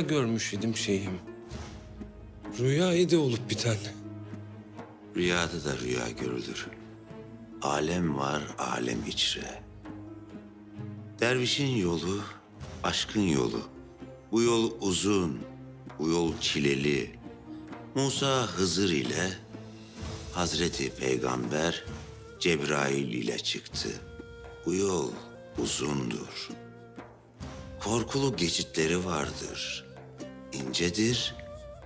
görmüş idim şeyhim. Rüya idi olup biten. Rüyada da rüya görülür. Alem var, alem içre. Dervişin yolu, aşkın yolu. Bu yol uzun, bu yol çileli. Musa Hızır ile, Hazreti Peygamber Cebrail ile çıktı. Bu yol uzundur. Korkulu geçitleri vardır. İncedir,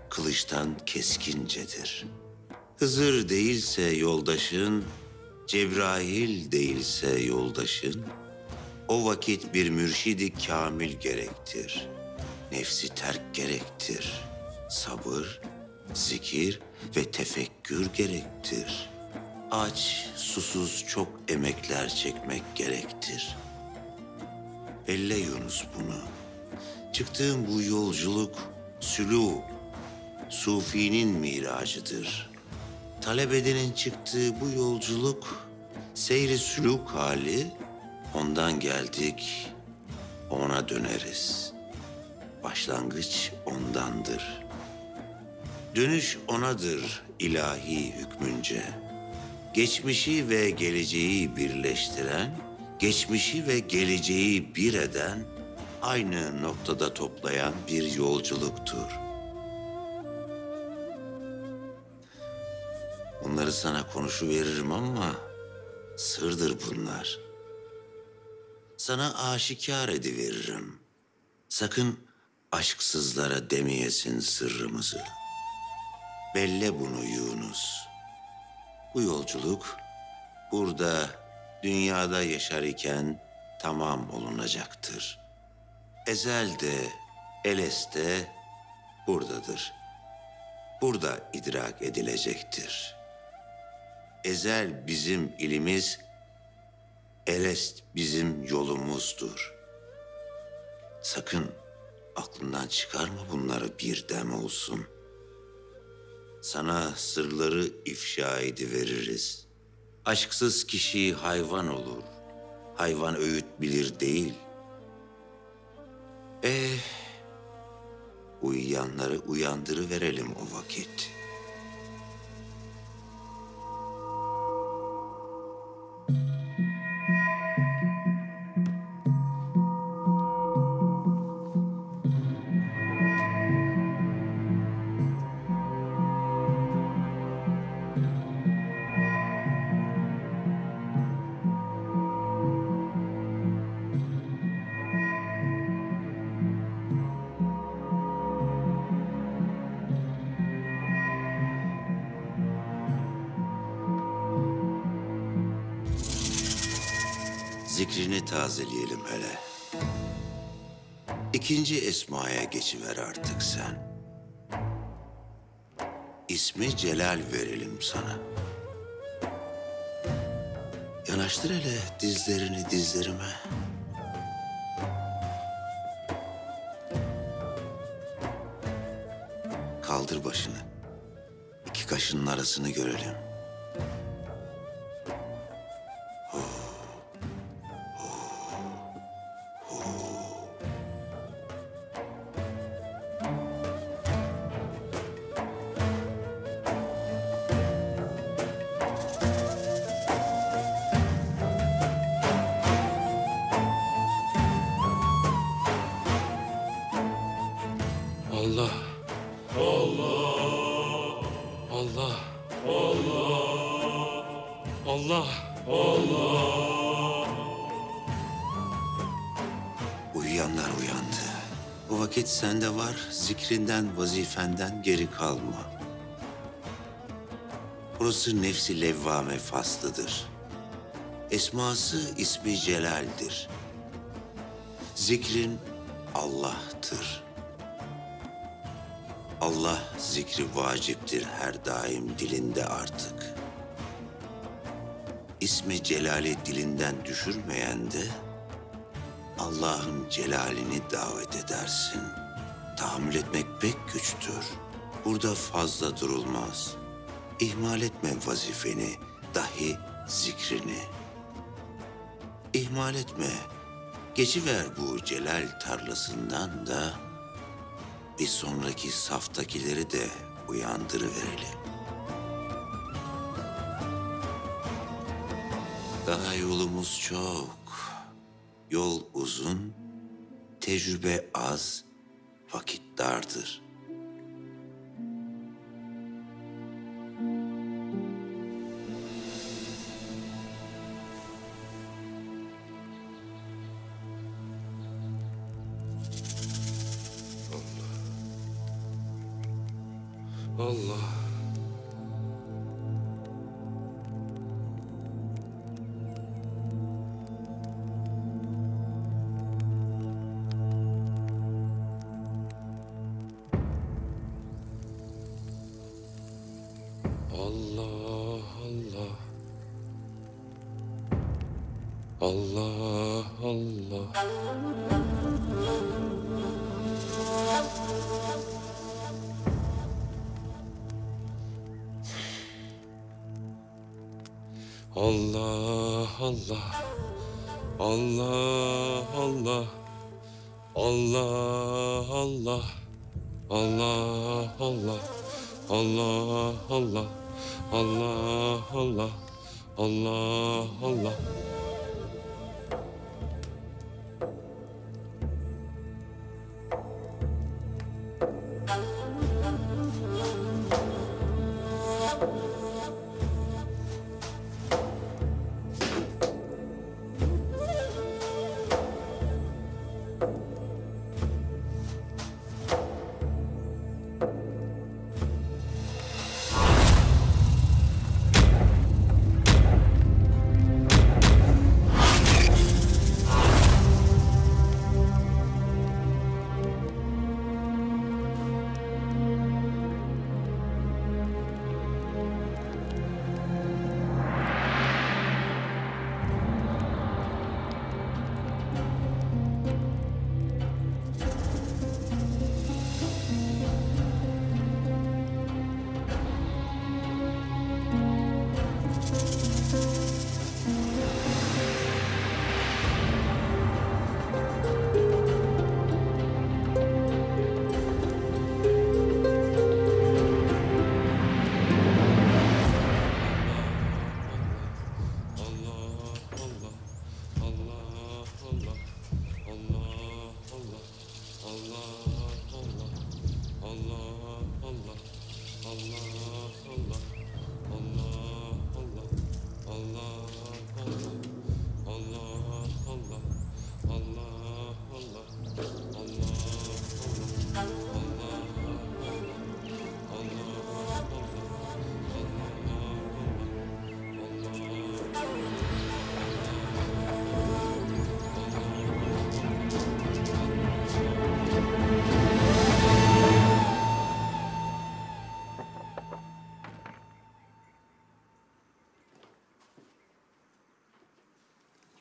kılıçtan keskincedir. Hızır değilse yoldaşın, Cebrail değilse yoldaşın, o vakit bir mürşidi kamil gerektir. Nefsi terk gerektir. Sabır, zikir ve tefekkür gerektir. Aç, susuz çok emekler çekmek gerektir. Belle Yunus bunu. Çıktığım bu yolculuk sülûk, sufinin miracıdır. Talebedenin çıktığı bu yolculuk seyri sülûk hali, ondan geldik, ona döneriz. Başlangıç ondandır. Dönüş onadır ilahi hükmünce. Geçmişi ve geleceği birleştiren, geçmişi ve geleceği bir eden, aynı noktada toplayan bir yolculuktur. Bunları sana konuşuveririm ama sırdır bunlar. Sana aşikar ediveririm. Sakın aşksızlara demeyesin sırrımızı. Belle bunu Yunus. Bu yolculuk burada, dünyada yaşar iken tamam olunacaktır. Ezel'de, eleste buradadır. Burada idrak edilecektir. Ezel bizim ilimiz, elest bizim yolumuzdur. Sakın aklından çıkarma bunları bir dem olsun. Sana sırları ifşa ediveririz. Aşksız kişi hayvan olur. Hayvan öğüt bilir değil. Uyuyanları uyandırıverelim o vakit. Zikrini tazeleyelim hele. İkinci esmaya geçiver artık sen. İsmi Celal verelim sana. Yanaştır hele dizlerini dizlerime. Kaldır başını. İki kaşının arasını görelim. Allah. Allah. Allah. Allah. Allah. Uyuyanlar uyandı. Bu vakit sende var, zikrinden, vazifenden geri kalma. Burası nefsi levvame faslıdır. Esması ismi Celal'dir. Zikrin Allah'tır. Allah zikri vaciptir her daim dilinde artık. İsmi Celal'i dilinden düşürmeyen de Allah'ın celalini davet edersin. Tahammül etmek pek güçtür. Burada fazla durulmaz. İhmal etme vazifeni, dahi zikrini. İhmal etme. Geçiver bu celal tarlasından da bir sonraki saftakileri de uyandırıverelim. Daha yolumuz çok. Yol uzun, tecrübe az, vakit dardır. Allah. Allah Allah. Allah Allah. Allah Allah. Allah Allah. Allah Allah. Allah Allah. Allah Allah. Allah Allah. Allah Allah.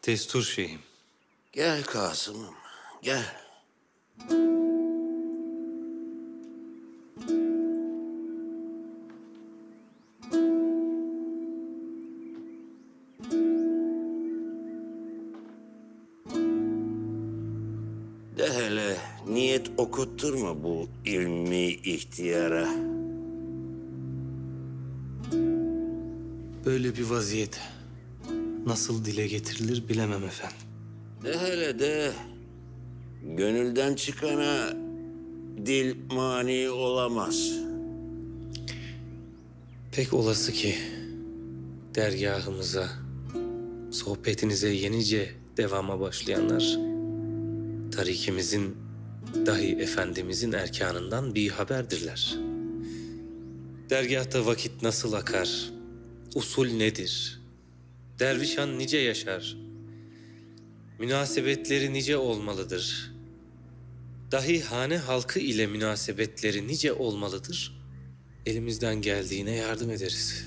Destur şeyhim. Gel Kasım'ım, gel. De hele niyet okutturma bu ilmi ihtiyara. Böyle bir vaziyet nasıl dile getirilir bilemem efendim. De hele de gönülden çıkana dil mani olamaz. Pek olası ki dergahımıza, sohbetinize yenice devama başlayanlar tarikimizin dahi Efendimizin erkanından bir haberdirler. Dergahta vakit nasıl akar, usul nedir, dervişan nice yaşar, münasebetleri nice olmalıdır, dahi hane halkı ile münasebetleri nice olmalıdır, elimizden geldiğine yardım ederiz.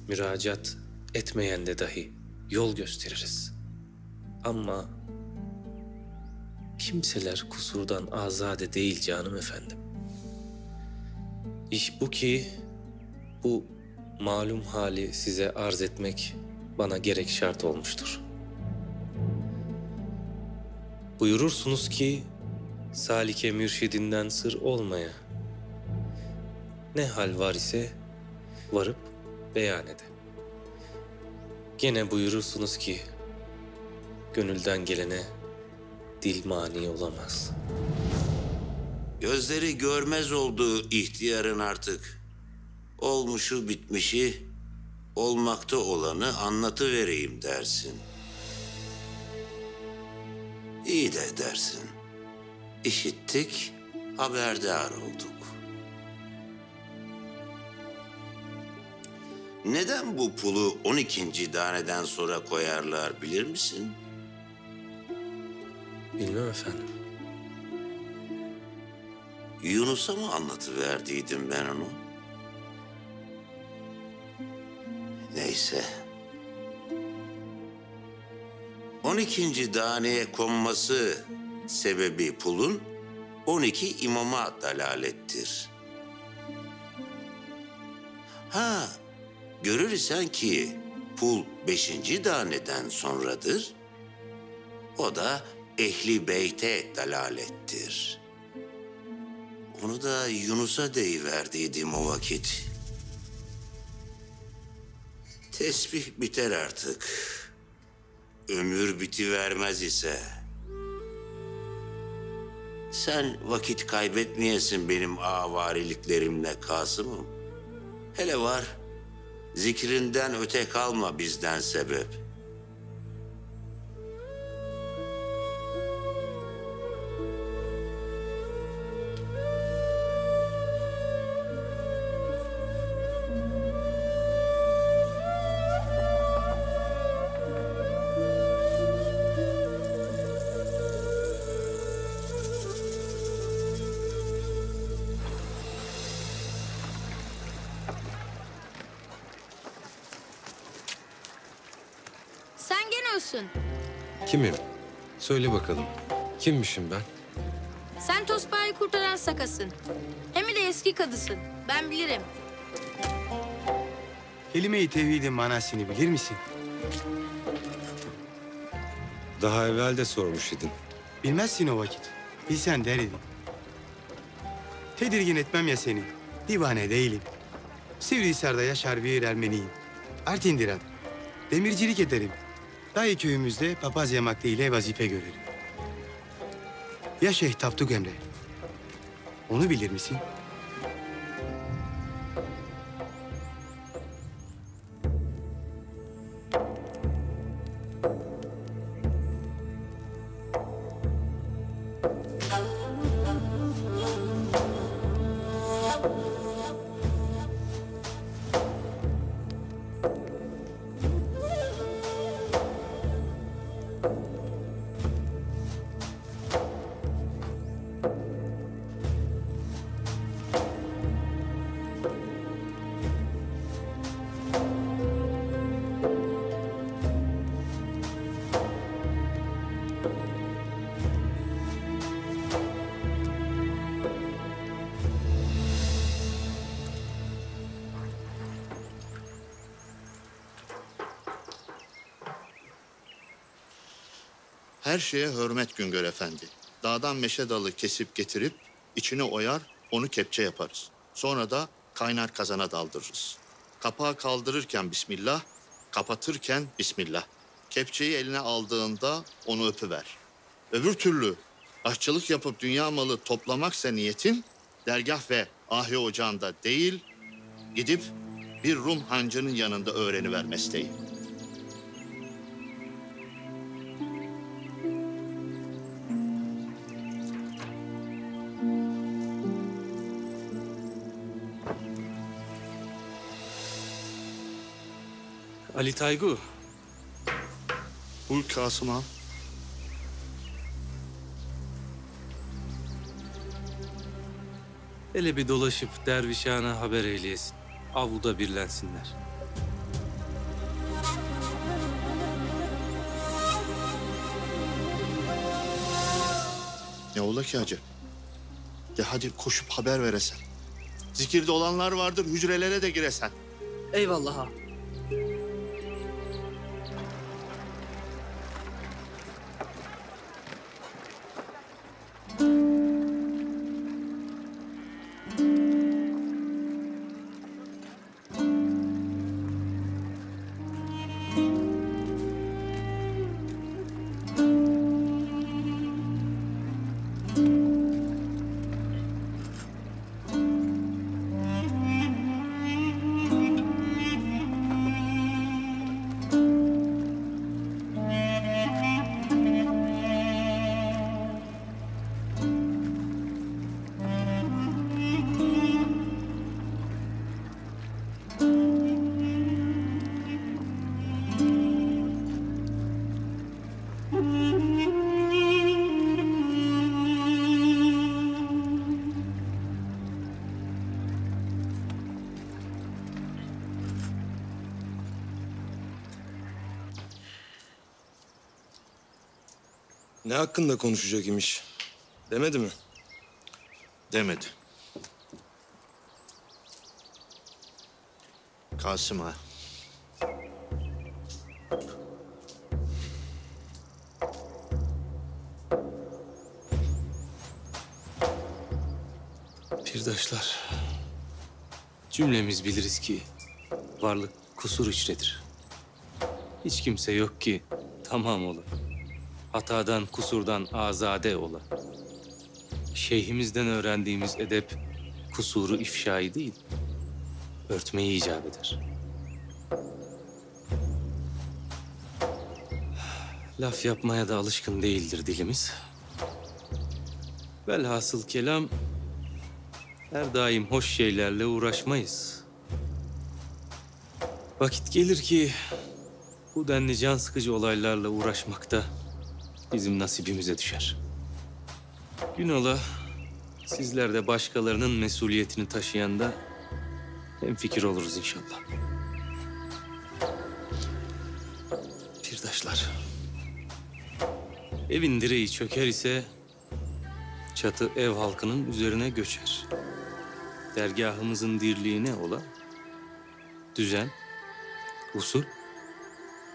Müracaat etmeyen de dahi yol gösteririz. Ama kimseler kusurdan azade değil canım efendim. İş bu ki bu malum hali size arz etmek bana gerek şart olmuştur. Buyurursunuz ki salike mürşidinden sır olmaya. Ne hal var ise varıp beyan ede. Gene buyurursunuz ki gönülden gelene dil mani olamaz. Gözleri görmez oldu ihtiyarın artık. Olmuşu bitmişi, olmakta olanı anlatıvereyim dersin. İyi de dersin. İşittik, haberdar olduk. Neden bu pulu 12. daneden sonra koyarlar bilir misin? Bilmem efendim. Yunus'a mı anlatıverdiydim ben onu? Neyse. 12. daneye konması sebebi pulun 12 imama dalalettir. Ha, görür isen ki pul 5. daneden sonradır. O da ehli beyte dalalettir. Onu da Yunus'a deyiverdiydim o vakit. Tesbih biter artık. Ömür bitivermez ise. Sen vakit kaybetmeyesin benim avariliklerimle Kasım'ım. Hele var, zikrinden öte kalma bizden sebep. Sen gene olsun. Kimim? Söyle bakalım. Kimmişim ben? Sen Tosbağa'yı kurtaran Sakas'ın. Hem de eski kadısın. Ben bilirim. Kelime-i tevhidin manasını bilir misin? Daha evvel de sormuş idin. Bilmezsin o vakit. Bilsen derdin. Tedirgin etmem ya seni. Divane değilim. Sivrihisar'da yaşar bir Ermeniyim. Artindiran. Demircilik ederim. Dayı köyümüzde papaz yamaklı ile vazife görürüm. Ya Şeyh Tapduk Emre. Onu bilir misin? Her şeye hürmet Güngör Efendi. Dağdan meşe dalı kesip getirip içine oyar, onu kepçe yaparız. Sonra da kaynar kazana daldırırız. Kapağı kaldırırken Bismillah, kapatırken Bismillah. Kepçeyi eline aldığında onu öpüver. Öbür türlü aşçılık yapıp dünya malı toplamaksa niyetin, dergah ve ahi ocağında değil, gidip bir Rum hancının yanında öğreniver mesleği. Ali Taygu, Buyur Kasım ağam. hele bir dolaşıp dervişana haber eyleyesin. Avluda birlensinler. Ne ola ki hacı? De hadi koşup haber veresen. Zikirde olanlar vardır, hücrelere de giresen. Eyvallah ağam. Ne hakkında konuşacak imiş? Demedi mi? Demedi. Kasım ağa. Pirdaşlar, cümlemiz biliriz ki varlık kusur içredir. Hiç kimse yok ki tamam ola. Hatadan, kusurdan azade ola. Şeyhimizden öğrendiğimiz edep kusuru ifşai değil, örtmeyi icap eder. Laf yapmaya da alışkın değildir dilimiz. Velhasıl kelam, her daim hoş şeylerle uğraşmayız. Vakit gelir ki bu denli can sıkıcı olaylarla uğraşmak da bizim nasibimize düşer. Gün ola sizler de başkalarının mesuliyetini taşıyan da hemfikir oluruz inşallah. Pirdaşlar, evin direği çöker ise çatı ev halkının üzerine göçer. Dergahımızın dirliği ne ola? Düzen, usul,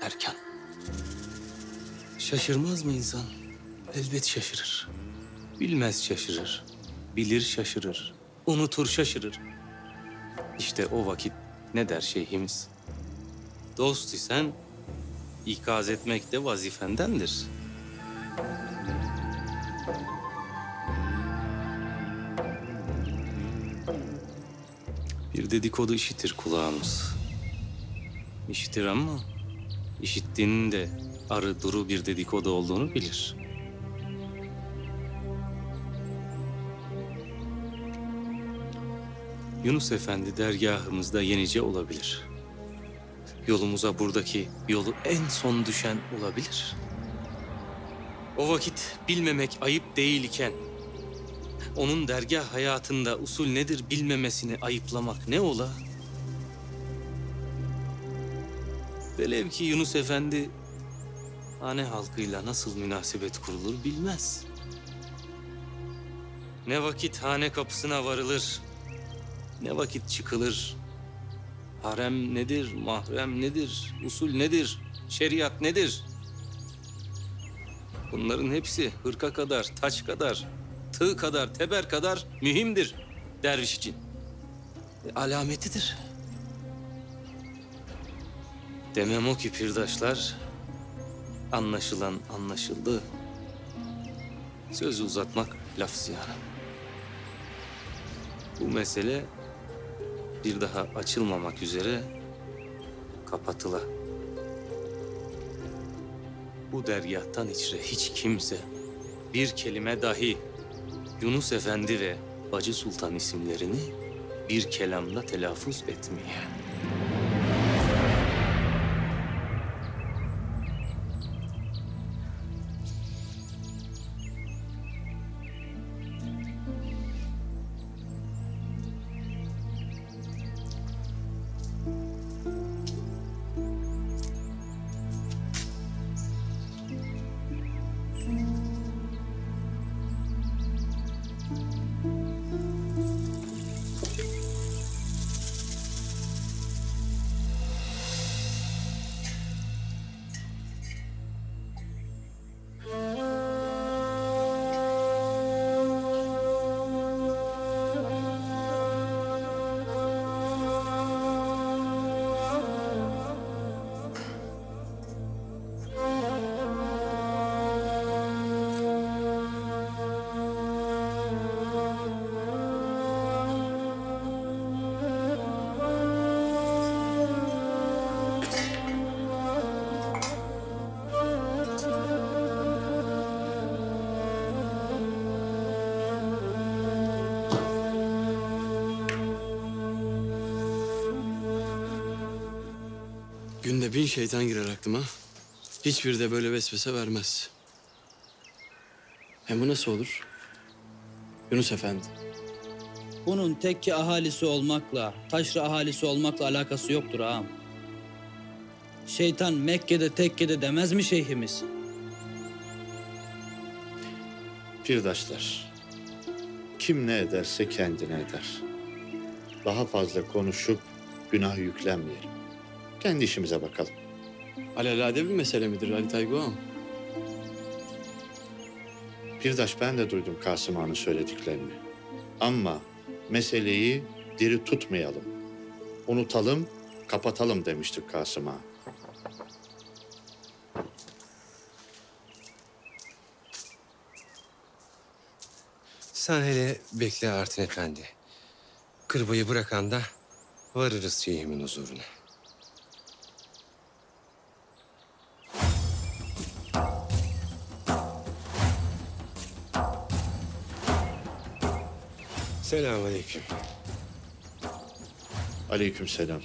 erkan. Şaşırmaz mı insan? Elbet şaşırır. Bilmez şaşırır. Bilir şaşırır. Unutur şaşırır. İşte o vakit ne der şeyhimiz? Dost isen ikaz etmek de vazifendendir. Bir dedikodu işitir kulağımız. İşitir ama işittiğinin de arı duru bir dedikodu olduğunu bilir. Yunus Efendi dergahımızda yenice olabilir. Yolumuza buradaki yolu en son düşen olabilir. O vakit bilmemek ayıp değil iken, onun dergah hayatında usul nedir bilmemesini ayıplamak ne ola? Velev ki Yunus Efendi hane halkıyla nasıl münasebet kurulur bilmez. Ne vakit hane kapısına varılır, ne vakit çıkılır. Harem nedir, mahrem nedir, usul nedir, şeriat nedir? Bunların hepsi hırka kadar, taç kadar, tığ kadar, teber kadar mühimdir derviş için. Alametidir. Demem o ki pirdaşlar, anlaşılan anlaşıldı. Sözü uzatmak laf ziyanı. Bu mesele bir daha açılmamak üzere kapatıla. Bu dergâhtan içre hiç kimse bir kelime dahi Yunus Efendi ve Bacı Sultan isimlerini bir kelamla telaffuz etmeye. Günde 1000 şeytan girer aklıma. Hiçbiri de böyle vesvese vermez. Hem bu nasıl olur? Yunus Efendi. Bunun tekke ahalisi olmakla, taşra ahalisi olmakla alakası yoktur ağam. Şeytan Mekke'de tekkede demez mi şeyhimiz? Pirdaşlar, kim ne ederse kendine eder. Daha fazla konuşup günah yüklenmeyelim. Kendi işimize bakalım. Alelade bir mesele midir Ali Taygu ağam? Pirdaş, ben de duydum Kasım Ağa'nın söylediklerini. Ama meseleyi diri tutmayalım. Unutalım, kapatalım demiştik Kasım Ağa. Sen hele bekle Artin Efendi. Kırbayı bırakan da varırız şeyhimin huzuruna. Selamünaleyküm. Aleykümselam.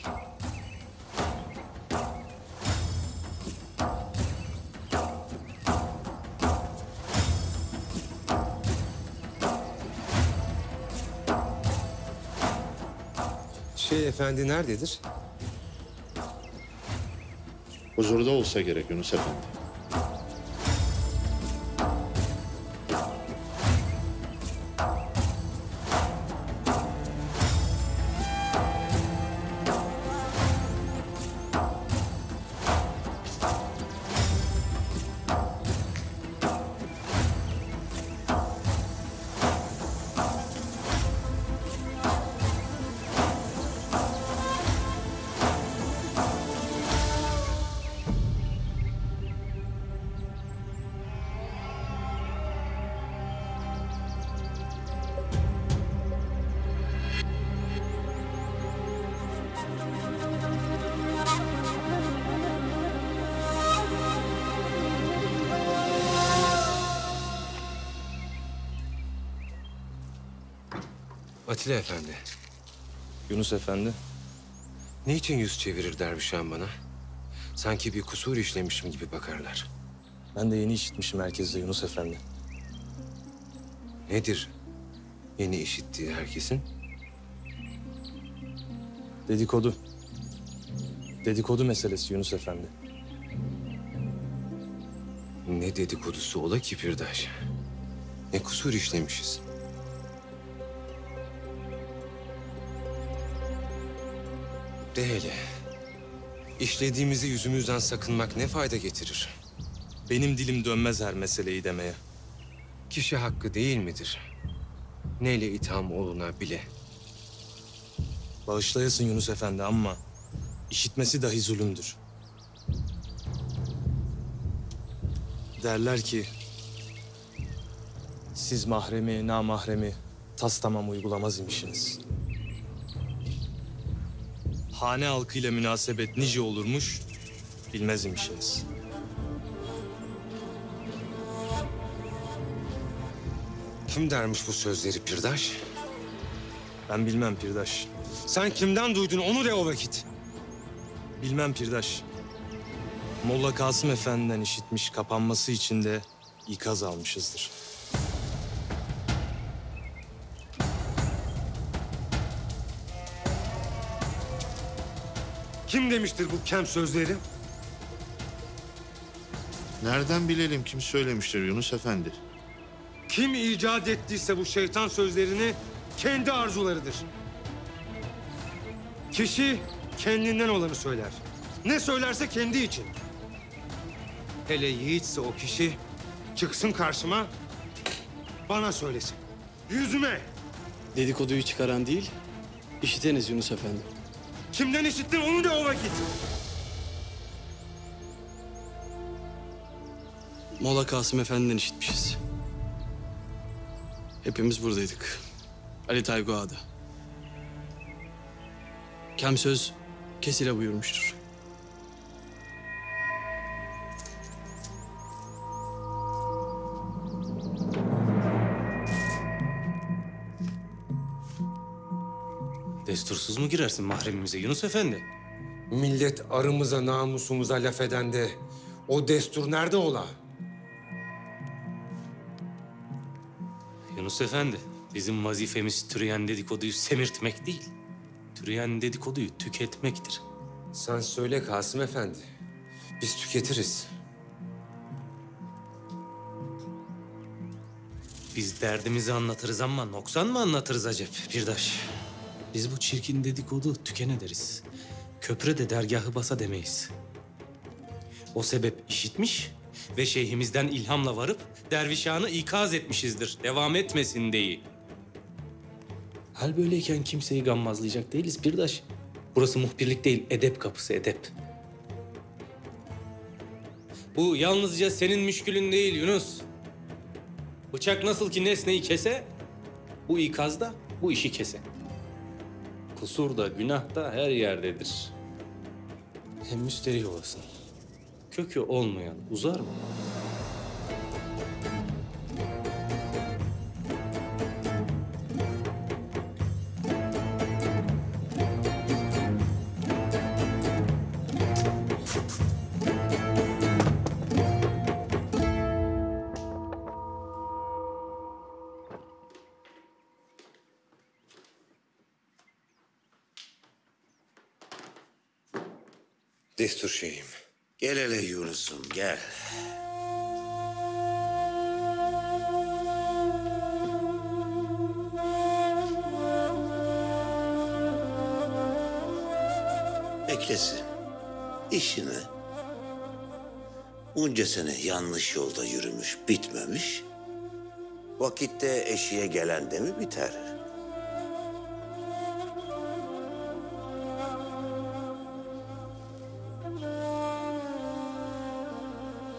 Efendi nerededir? Huzurda olsa gerek Yunus Efendi. Atilla Efendi, Yunus Efendi. niçin yüz çevirir dervişan bana? Sanki bir kusur işlemişim gibi bakarlar. Ben de yeni işitmişim herkeste Yunus Efendi. Nedir yeni işittiği herkesin? Dedikodu. Dedikodu meselesi Yunus Efendi. Ne dedikodusu ola ki Pirdaş? Ne kusur işlemişiz? De hele, işlediğimizi yüzümüzden sakınmak ne fayda getirir? Benim dilim dönmez her meseleyi demeye. Kişi hakkı değil midir? Neyle itham oluna bile. Bağışlayasın Yunus Efendi ama işitmesi dahi zulümdür. Derler ki siz mahremi, namahremi tas tamam uygulamaz imişsiniz. Hane halkıyla münasebet nice olurmuş bilmez imişsiniz. Kim dermiş bu sözleri Pirdaş? Ben bilmem Pirdaş. Sen kimden duydun onu de o vakit. Bilmem Pirdaş. Molla Kasım Efendi'den işitmiş kapanması için de ikaz almışızdır. Kim demiştir bu kem sözleri? Nereden bilelim kim söylemiştir Yunus Efendi? Kim icat ettiyse bu şeytan sözlerini kendi arzularıdır. Kişi kendinden olanı söyler. Ne söylerse kendi için. Hele yiğitse o kişi çıksın karşıma, bana söylesin. Yüzüme. Dedikoduyu çıkaran değil, işiteniz Yunus Efendi. Kimden işittin onu de o vakit. Molla Kasım Efendi'den işitmişiz. Hepimiz buradaydık. Ali Taygu Ağa'da. Kem söz kesile buyurmuştur. Destursuz mu girersin mahremimize Yunus Efendi? Millet arımıza, namusumuza laf edende o destur nerede ola? Yunus Efendi, bizim vazifemiz türeyen dedikoduyu semirtmek değil. Türeyen dedikoduyu tüketmektir. Sen söyle Kasım Efendi. Biz tüketiriz. Biz derdimizi anlatırız ama noksan mı anlatırız acep Pirdaş? Biz bu çirkin dedikodu tüken ederiz. Köprü de dergahı basa demeyiz. O sebep işitmiş ve şeyhimizden ilhamla varıp dervişanı ikaz etmişizdir. Devam etmesin deyi. Hal böyleyken kimseyi gammazlayacak değiliz Pirdaş. Burası muhbirlik değil, edep kapısı, edep. Bu yalnızca senin müşkülün değil Yunus. Bıçak nasıl ki nesneyi kese, bu ikaz da bu işi kese. Kusur da günah da her yerdedir. Hem müsterih olasın. Kökü olmayan uzar mı? Destur şeyhim. Gel hele Yunus'um gel. Beklesin. İşini. Bunca sene yanlış yolda yürümüş, bitmemiş. Vakitte eşiğe gelen de mi biter?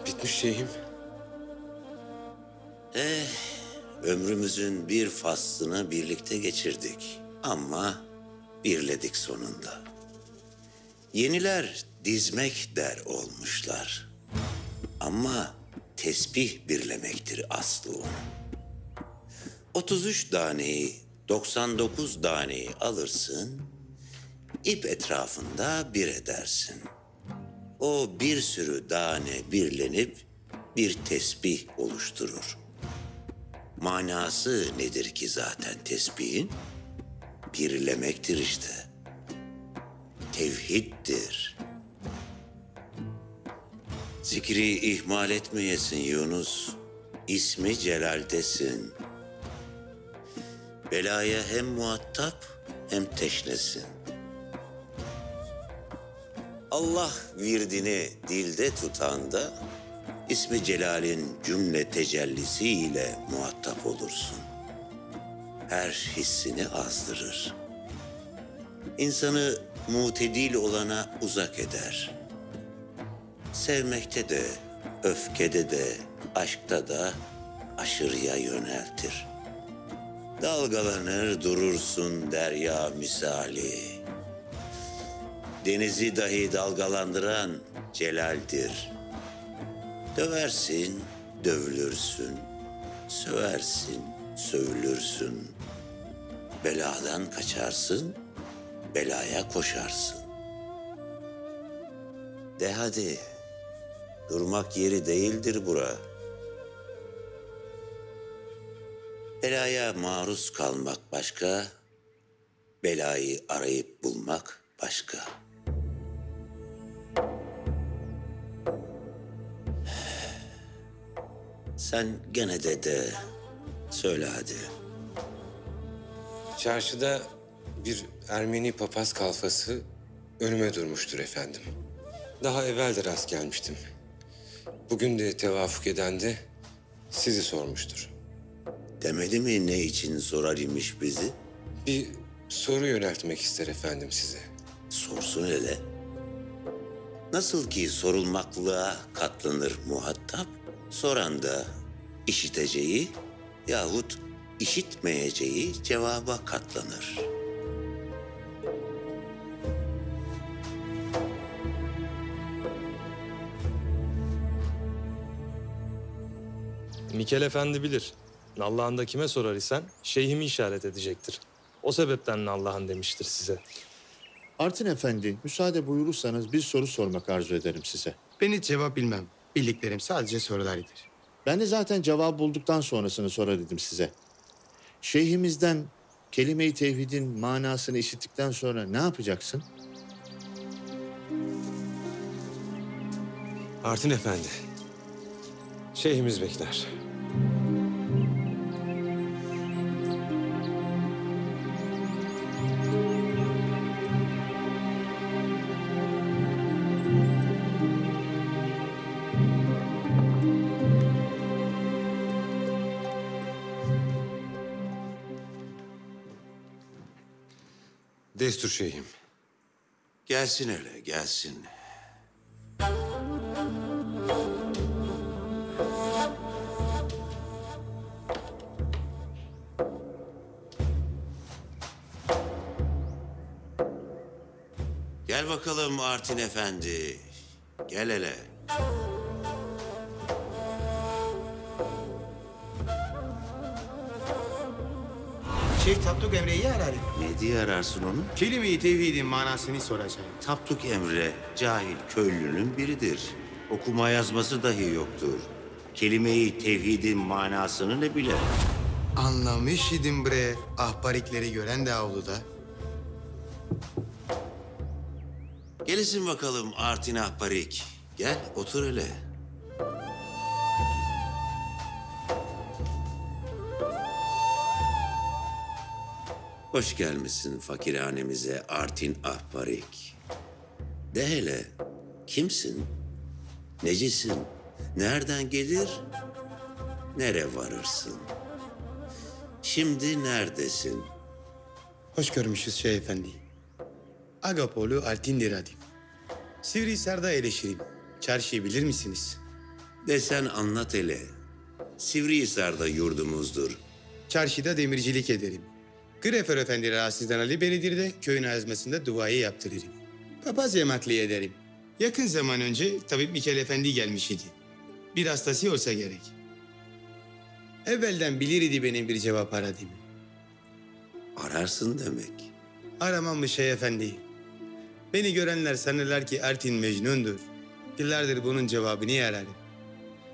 Bitmiş şeyhim. Ömrümüzün bir faslını birlikte geçirdik. Ama birledik sonunda. Yeniler dizmek der olmuşlar. Ama tesbih birlemektir aslı onun. 33 taneyi, 99 taneyi alırsın, ip etrafında bir edersin. O bir sürü tane birlenip bir tesbih oluşturur. Manası nedir ki zaten tesbihin? Birlemektir işte. Tevhiddir. Zikri ihmal etmeyesin Yunus. İsmi Celal'desin. Belaya hem muhatap hem teşnesin. Allah virdini dilde tutan da İsmi Celal'in cümle tecellisiyle muhatap olursun. Her hissini azdırır. İnsanı mutedil olana uzak eder. Sevmekte de, öfkede de, aşkta da aşırıya yöneltir. Dalgalanır durursun derya misali. Denizi dahi dalgalandıran Celal'dir. Döversin, dövülürsün. Söversin, sövülürsün. Beladan kaçarsın, belaya koşarsın. De hadi, durmak yeri değildir bura. Belaya maruz kalmak başka, belayı arayıp bulmak başka. Sen gene de söyle hadi. Çarşıda bir Ermeni papaz kalfası önüme durmuştur efendim. Daha evvel de rast gelmiştim. Bugün de tevafuk eden de sizi sormuştur. Demedi mi ne için sorar imiş bizi? Bir soru yöneltmek ister efendim size. Sorsun hele. Nasıl ki sorulmaklığa katlanır muhatap, soran da işiteceği yahut işitmeyeceği cevaba katlanır. Mikel Efendi bilir. Nallah'ın da kime sorar isen şeyhimi işaret edecektir. O sebepten Nallah'ın demiştir size. Artin Efendi, müsaade buyurursanız bir soru sormak arzu ederim size. Ben hiç cevap bilmem. Bildiklerim sadece sorularıdır. Ben de zaten cevabı bulduktan sonrasını sonra dedim size. Şeyhimizden kelime-i tevhidin manasını işittikten sonra ne yapacaksın? Artin Efendi. Şeyhimiz bekler. Destur şeyhim. Gelsin hele, gelsin. Gel bakalım Artin Efendi. Gel hele. Şeyh Tapduk Emre'yi ararım. Ne diye ararsın onu? Kelime-i tevhidin manasını soracağım. Tapduk Emre, cahil köylünün biridir. Okuma yazması dahi yoktur. Kelime-i tevhidin manasını ne bilir? Anlamış idim bre. Ahbarikleri gören de avluda. Gelesin bakalım Artin Ahbarik. Gel otur hele. Hoş gelmişsin fakirhanemize Artin Ahbarik. De hele, kimsin? Necisin? Nereden gelir? Nere varırsın? Şimdi neredesin? Hoş görmüşüz Şeyh Efendi. Agapoğlu Altin Diradim. Sivrihisar'da eleşirim. Çarşıyı bilir misiniz? Desen anlat hele. Sivrihisar'da yurdumuzdur. Çarşıda demircilik ederim. Grefer Efendi rahatsızdan Ali benidir de köyün azmasında duayı yaptırırım. Papaz yemakli ederim. Yakın zaman önce tabip Mikel Efendi gelmiş idi. Bir hastası olsa gerek. Evvelden bilir idi benim bir cevap aradığımı. Ararsın demek. Aramam mı Şeyh Efendi? Beni görenler sanırlar ki Artin Mecnun'dur. Yıllardır bunun cevabını ararım.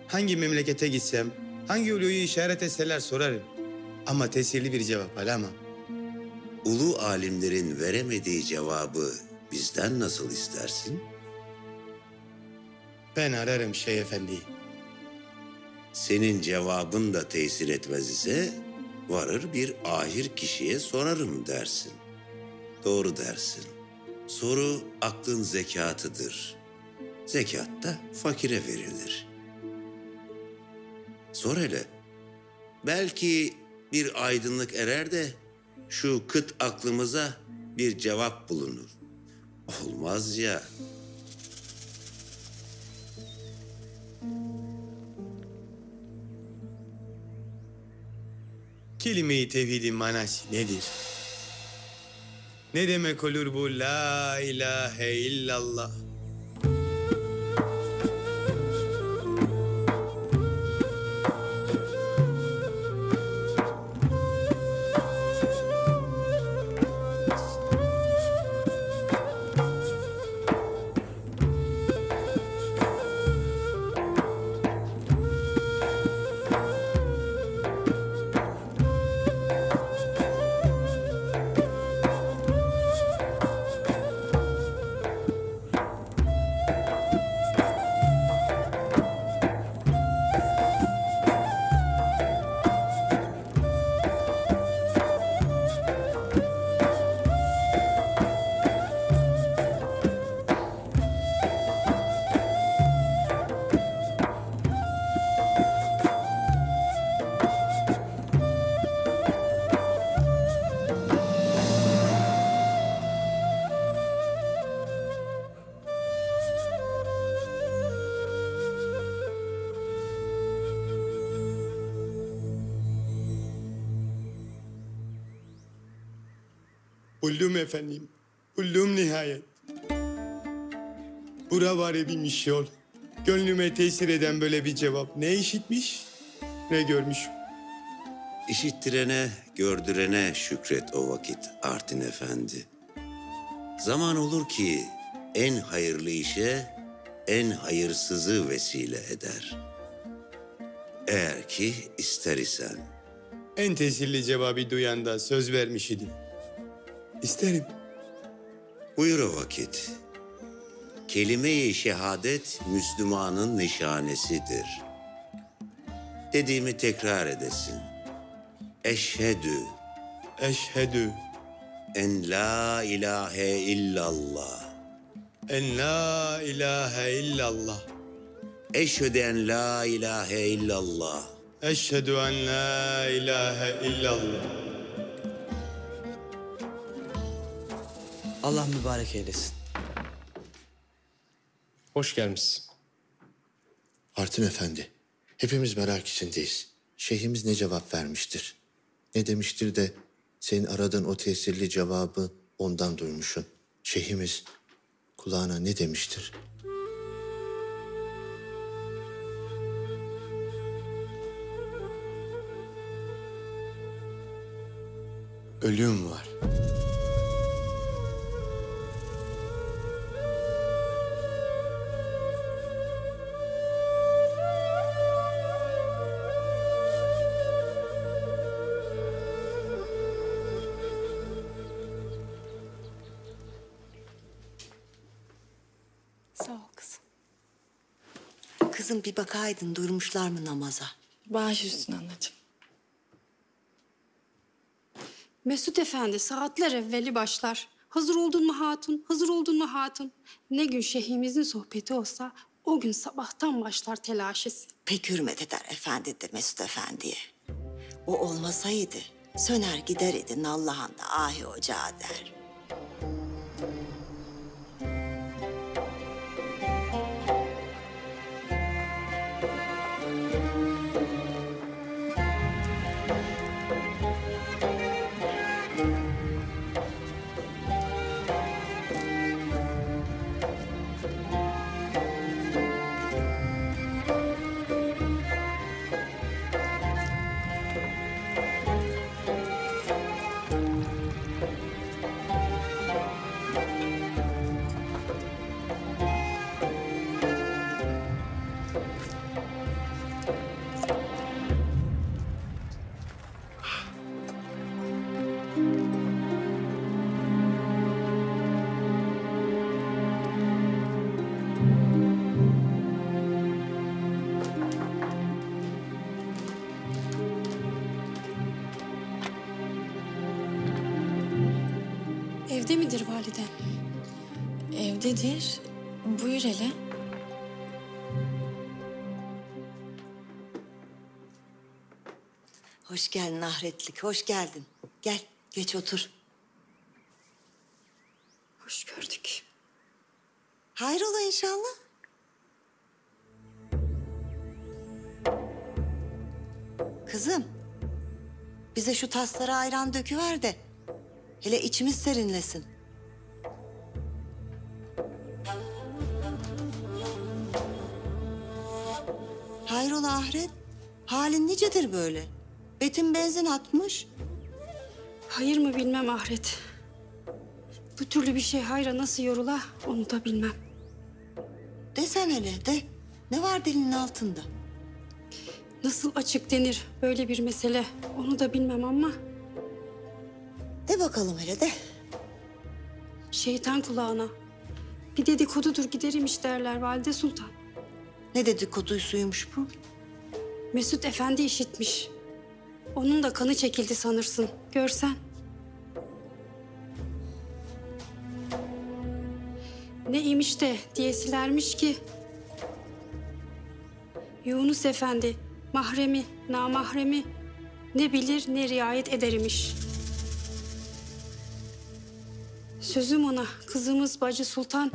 Hangi memlekete gitsem, hangi uluyu işaret etseler sorarım. Ama tesirli bir cevap alamam. Ulu alimlerin veremediği cevabı bizden nasıl istersin? Ben ararım Şeyh Efendi. Senin cevabın da tesir etmez ise varır bir ahir kişiye sorarım dersin. Doğru dersin. Soru aklın zekatıdır. Zekat da fakire verilir. Sor hele. Belki bir aydınlık erer de şu kıt aklımıza bir cevap bulunur. Olmaz ya. Kelime-i tevhidin manası nedir? Ne demek olur bu la ilahe illallah? Buldum efendim. Buldum nihayet. Bura var bir yol. Gönlüme tesir eden böyle bir cevap. Ne işitmiş, ne görmüş. İşittirene, gördürene şükret o vakit Artin Efendi. Zaman olur ki en hayırlı işe en hayırsızı vesile eder. Eğer ki ister isen. En tesirli cevabı duyanda söz vermiş idim. İsterim. Buyur o vakit. Kelime-i şehadet Müslümanın nişanesidir. Dediğimi tekrar edesin. Eşhedü Eşhedü en la ilahe illallah. en la ilahe illallah. Eşhedü en la ilahe illallah. Eşhedü en la ilahe illallah. Allah mübarek eylesin. Hoş gelmişsin. Artin Efendi, hepimiz merak içindeyiz. Şeyhimiz ne cevap vermiştir? Ne demiştir de senin aradığın o tesirli cevabı ondan duymuşsun. Şeyhimiz kulağına ne demiştir? Ölüm var. Sağ ol kızım. Kızım bir bakaydın durmuşlar mı namaza? Baş üstüne anacığım. Mesut Efendi saatler evveli başlar. Hazır oldun mu hatun, hazır oldun mu hatun? Ne gün şeyhimizin sohbeti olsa o gün sabahtan başlar telaşesi. Pek hürmet eder efendidir Mesut Efendi'ye. O olmasaydı söner gider idin Allah'ın da ahi ocağı der. Evde midir validen? Evdedir. Buyur hele. Hoş geldin ahretlik, hoş geldin. Gel, geç otur. Hoş gördük. Hayrola inşallah. Kızım, bize şu taslara ayran döküver de hele içimiz serinlesin. Hayrola ahiret, halin nicedir böyle? Betin benzin atmış. Hayır mı bilmem ahiret. Bu türlü bir şey hayra nasıl yorula onu da bilmem. Desen hele de, ne var dilinin altında? Nasıl açık denir böyle bir mesele onu da bilmem ama... De bakalım hele de. Şeytan kulağına. Bir dedikodudur giderimiş derler Valide Sultan. Ne dedikodusuymuş bu? Mesut Efendi işitmiş. Onun da kanı çekildi sanırsın. Görsen. Ne imiş de diyesilermiş ki... Yunus Efendi mahremi, namahremi ne bilir ne riayet edermiş. Sözüm ona kızımız Bacı Sultan...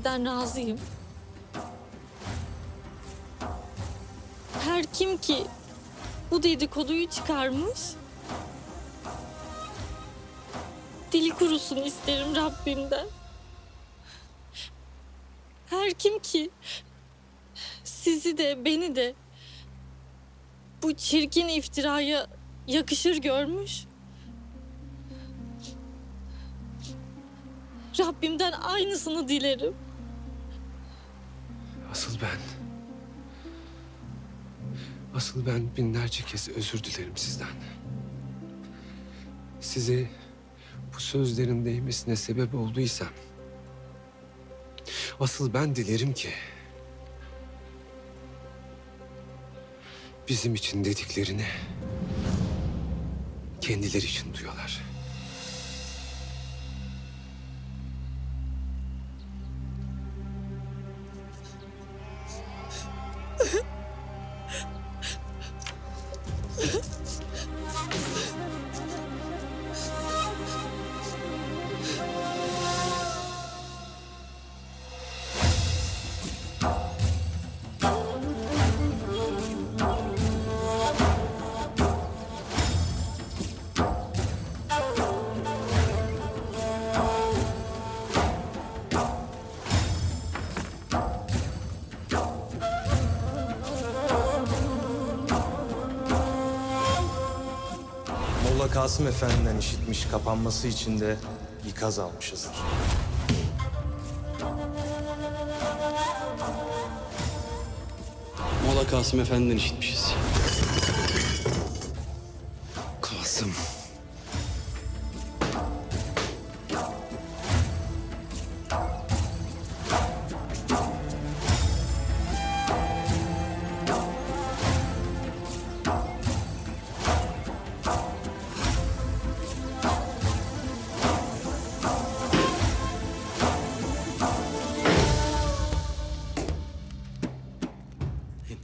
sizden razıyım. Her kim ki bu dedikoduyu çıkarmış, dili kurusun isterim Rabbimden. Her kim ki sizi de beni de bu çirkin iftiraya yakışır görmüş, Rabbimden aynısını dilerim. Asıl ben binlerce kez özür dilerim sizden. Size bu sözlerin değmesine sebep olduysam, asıl ben dilerim ki bizim için dediklerini kendileri için duyuyorlar. Molla Kasım Efendi'den işitmiş, kapanması için de ikaz almışızdır. Molla Kasım Efendi'den işitmişiz. Kasım.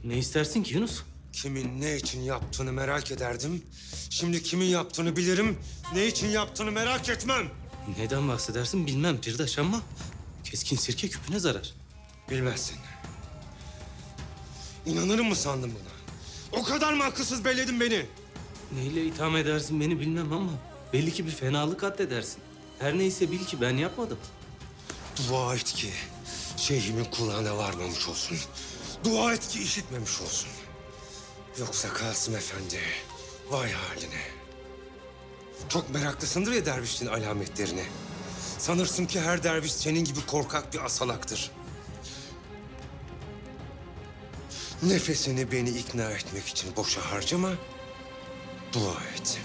Ne istersin ki Yunus? Kimin ne için yaptığını merak ederdim. Şimdi kimin yaptığını bilirim. Ne için yaptığını merak etmem. Neden bahsedersin bilmem Pirdaş ama keskin sirke küpüne zarar. Bilmezsin. İnanırım mı sandın buna? O kadar mı akılsız belledin beni? Neyle itham edersin beni bilmem ama belli ki bir fenalık addedersin. Her neyse bil ki ben yapmadım. Dua et ki şeyhimin kulağına varmamış olsun. Dua et ki işitmemiş olsun. Yoksa Kasım Efendi, vay haline. Çok meraklısındır ya dervişliğin alametlerine. Sanırsın ki her derviş senin gibi korkak bir asalaktır. Nefesini beni ikna etmek için boşa harcama, dua et.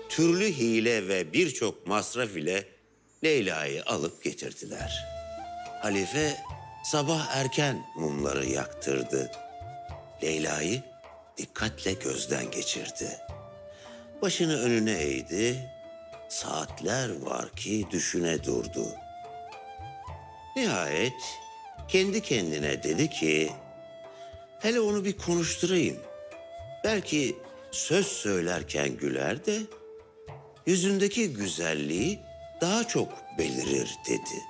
Türlü hile ve birçok masraf ile Leyla'yı alıp getirdiler. Halife sabah erken mumları yaktırdı. Leyla'yı dikkatle gözden geçirdi. Başını önüne eğdi, saatler var ki düşüne durdu. Nihayet kendi kendine dedi ki, hele onu bir konuşturayım. Belki söz söylerken güler de yüzündeki güzelliği daha çok belirir dedi.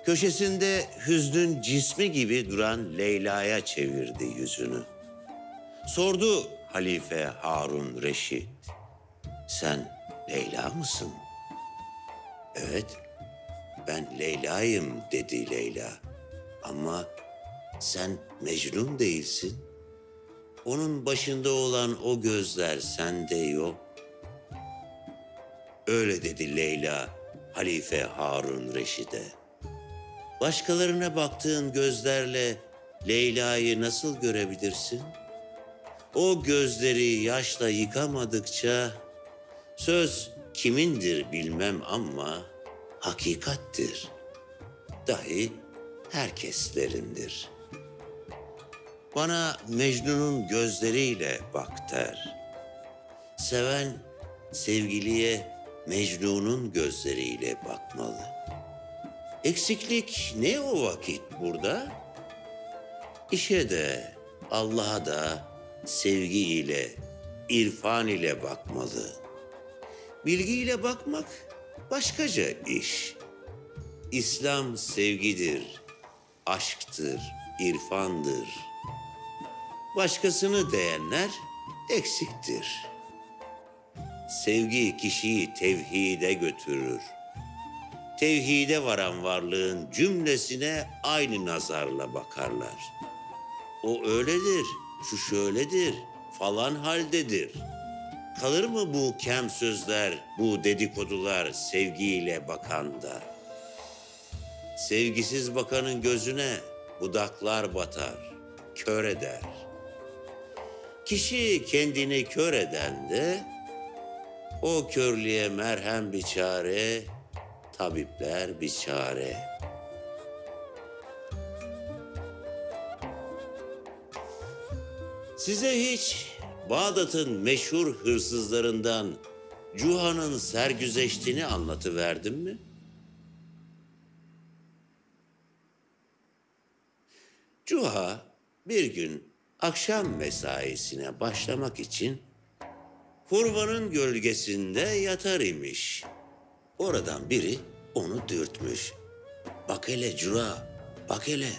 Köşesinde hüznün cismi gibi duran Leyla'ya çevirdi yüzünü. Sordu Halife Harun Reşit, sen Leyla mısın? Evet, ben Leyla'yım dedi Leyla. Ama sen Mecnun değilsin. Onun başında olan o gözler sende yok. Öyle dedi Leyla, Halife Harun Reşid'e. Başkalarına baktığın gözlerle Leyla'yı nasıl görebilirsin? O gözleri yaşla yıkamadıkça söz kimindir bilmem ama hakikattir. Dahi herkeslerindir. Bana Mecnun'un gözleriyle bak der. Seven sevgiliye Mecnun'un gözleriyle bakmalı. Eksiklik ne o vakit burada? İşe de Allah'a da sevgiyle, irfan ile bakmalı. Bilgiyle bakmak başkaca iş. İslam sevgidir, aşktır, irfandır. Başkasını beğenler eksiktir. Sevgi kişiyi tevhide götürür. Tevhide varan varlığın cümlesine aynı nazarla bakarlar. O öyledir, şu şöyledir, falan haldedir. Kalır mı bu kem sözler, bu dedikodular sevgiyle bakanda? Sevgisiz bakanın gözüne budaklar batar, kör eder. Kişi kendini kör eden de o körlüğe merhem bir çare, tabipler bir çare. Size hiç Bağdat'ın meşhur hırsızlarından Cuha'nın sergüzeştiğini anlatıverdim mi? Cuha bir gün akşam mesaisine başlamak için hurmanın gölgesinde yatar imiş. Oradan biri onu dürtmüş. Bak hele Cuha, bak hele.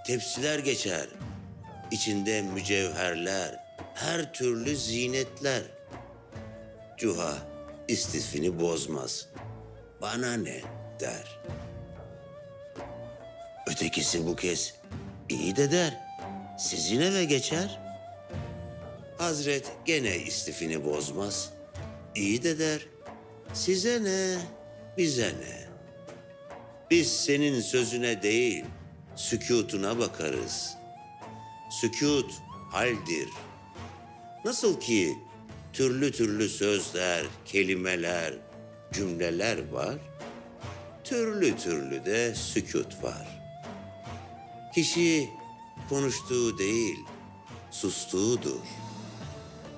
Tepsiler geçer. İçinde mücevherler, her türlü zinetler. Cuha istifini bozmaz. Bana ne der. Ötekisi bu kez iyi de der. Sizin eve geçer. Hazret gene istifini bozmaz. İyi de der. Size ne, bize ne? Biz senin sözüne değil, sükûtuna bakarız. Sükût haldir. Nasıl ki türlü türlü sözler, kelimeler, cümleler var, türlü türlü de sükût var. Kişi konuştuğu değil, sustuğudur.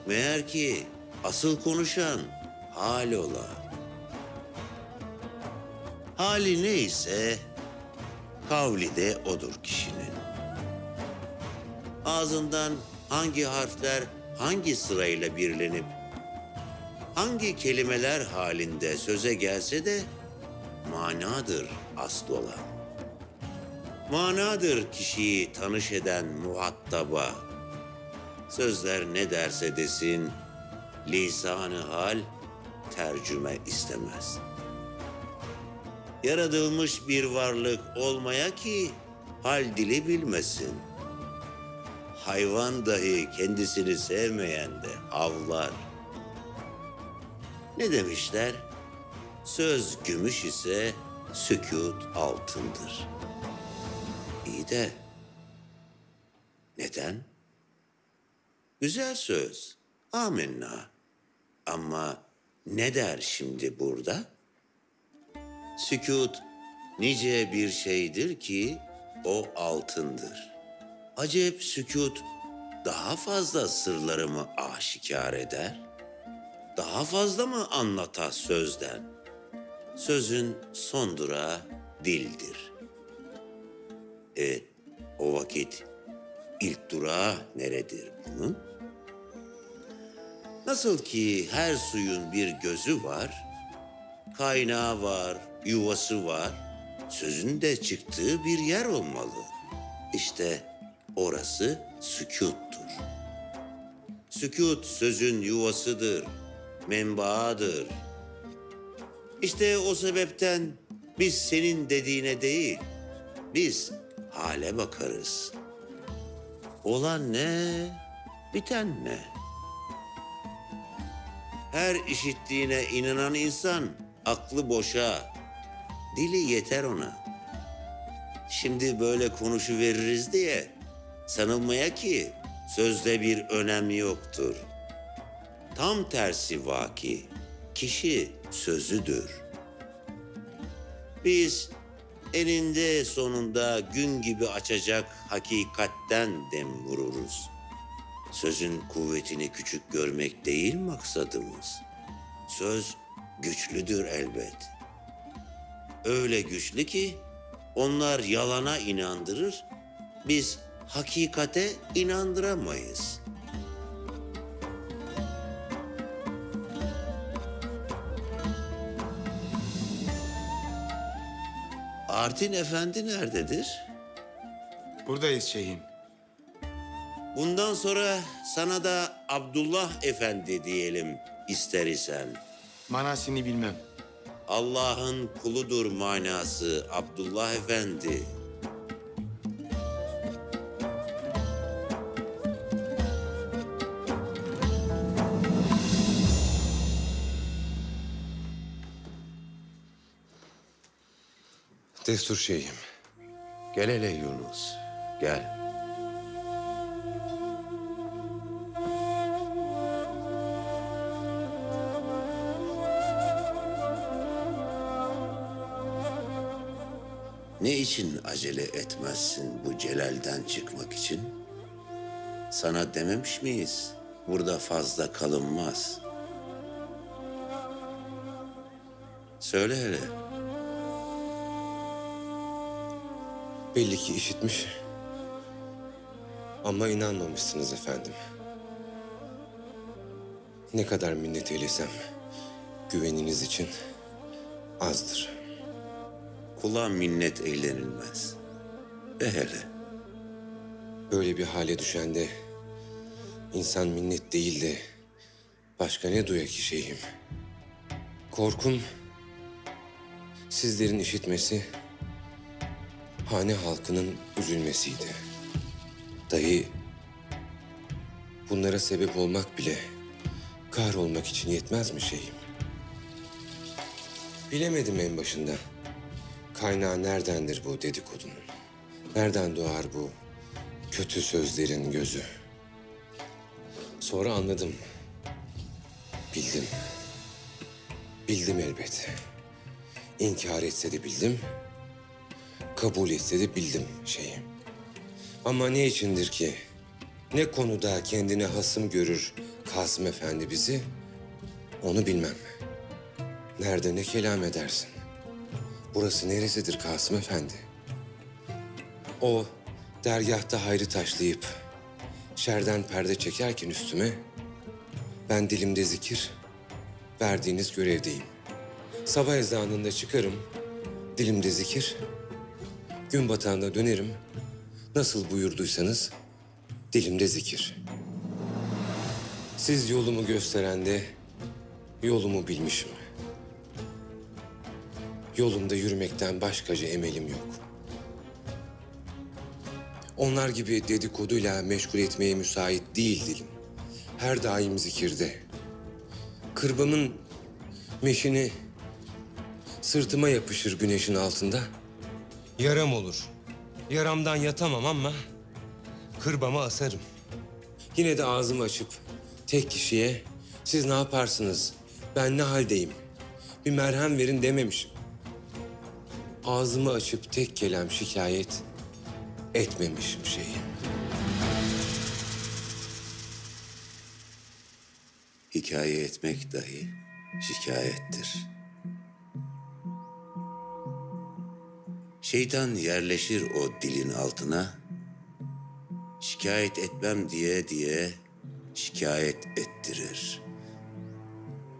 Meğer ki asıl konuşan hal ola. Hali neyse kavli de odur kişinin. Ağzından hangi harfler hangi sırayla birlenip hangi kelimeler halinde söze gelse de manadır asıl olan. Manadır kişiyi tanış eden muhattaba. Sözler ne derse desin, lisan-ı hal tercüme istemez. Yaratılmış bir varlık olmaya ki hal dili bilmesin. Hayvan dahi kendisini sevmeyen de avlar. Ne demişler? Söz gümüş ise sükût altındır. İyi de neden? Güzel söz, amenna. Ama ne der şimdi burada? Sükût nice bir şeydir ki o altındır. Acep sükût daha fazla sırlarımı aşikar eder? Daha fazla mı anlatar sözden? Sözün son durağı dildir. O vakit ilk durağı neredir bunun? Nasıl ki her suyun bir gözü var, kaynağı var, yuvası var, sözün de çıktığı bir yer olmalı. İşte orası sükûttur. Sükût sözün yuvasıdır, menbaadır. İşte o sebepten biz senin dediğine değil, biz hale bakarız. Olan ne, biten ne? Her işittiğine inanan insan aklı boşa, dili yeter ona. Şimdi böyle konuşuveririz diye sanılmaya ki sözde bir önemi yoktur. Tam tersi vaki, kişi sözüdür. Biz eninde sonunda gün gibi açacak hakikatten dem vururuz. Sözün kuvvetini küçük görmek değil maksadımız. Söz güçlüdür elbet. Öyle güçlü ki onlar yalana inandırır, biz hakikate inandıramayız. Artin Efendi nerededir? Buradayız şeyhim. Bundan sonra sana da Abdullah Efendi diyelim ister isen. Manasını bilmem. Allah'ın kuludur manası Abdullah Efendi. Destur şeyhim. Gel hele Yunus, gel. Ne için acele etmezsin bu Celal'den çıkmak için? Sana dememiş miyiz? Burada fazla kalınmaz. Söyle hele. Belli ki işitmiş. Ama inanmamışsınız efendim. Ne kadar minnet eylesem güveniniz için azdır. Kula minnet eğlenilmez. De hele. Böyle bir hale düşende insan minnet değil de başka ne duyar ki şeyhim? Korkum sizlerin işitmesi, hane halkının üzülmesiydi. Dahi bunlara sebep olmak bile kahrolmak için yetmez mi şeyhim? Bilemedim en başında. Kaynağı neredendir bu dedikodunun? Nereden doğar bu kötü sözlerin gözü? Sonra anladım. Bildim. Bildim elbet. İnkar etse de bildim. Kabul etse de bildim şeyim. Ama ne içindir ki? Ne konuda kendine hasım görür Kasım Efendi bizi? Onu bilmem. Nerede ne kelam edersin? Burası neresidir Kasım Efendi? O dergâhta hayrı taşlayıp şerden perde çekerken üstüme ben dilimde zikir verdiğiniz görevdeyim. Sabah ezanında çıkarım, dilimde zikir, gün batağında dönerim. Nasıl buyurduysanız dilimde zikir. Siz yolumu gösterende yolumu bilmişim. Yolumda yürümekten başkaca emelim yok. Onlar gibi dedikoduyla meşgul etmeye müsait değil dilim. Her daim zikirde. Kırbamın meşini sırtıma yapışır güneşin altında. Yaram olur. Yaramdan yatamam ama kırbama asarım. Yine de ağzımı açıp tek kişiye siz ne yaparsınız, ben ne haldeyim, bir merhem verin dememişim. Ağzımı açıp tek kelam şikayet etmemişim şeyi. Hikaye etmek dahi şikayettir. Şeytan yerleşir o dilin altına, şikayet etmem diye şikayet ettirir.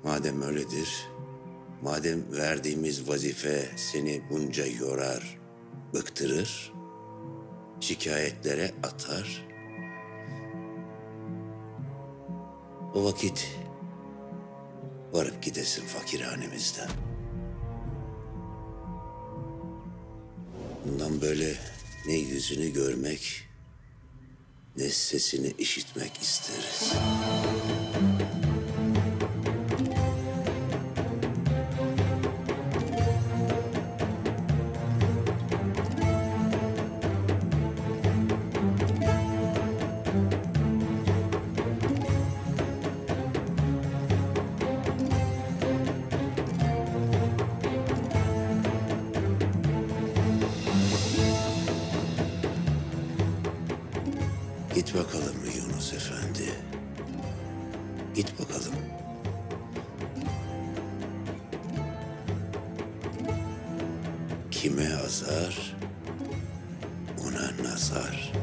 Madem öyledir, madem verdiğimiz vazife seni bunca yorar, bıktırır, şikayetlere atar, o vakit varıp gidesin fakirhanemizden. Bundan böyle ne yüzünü görmek, ne sesini işitmek isteriz. Git bakalım Yunus Efendi. Git bakalım. Kime azar, ona nazar.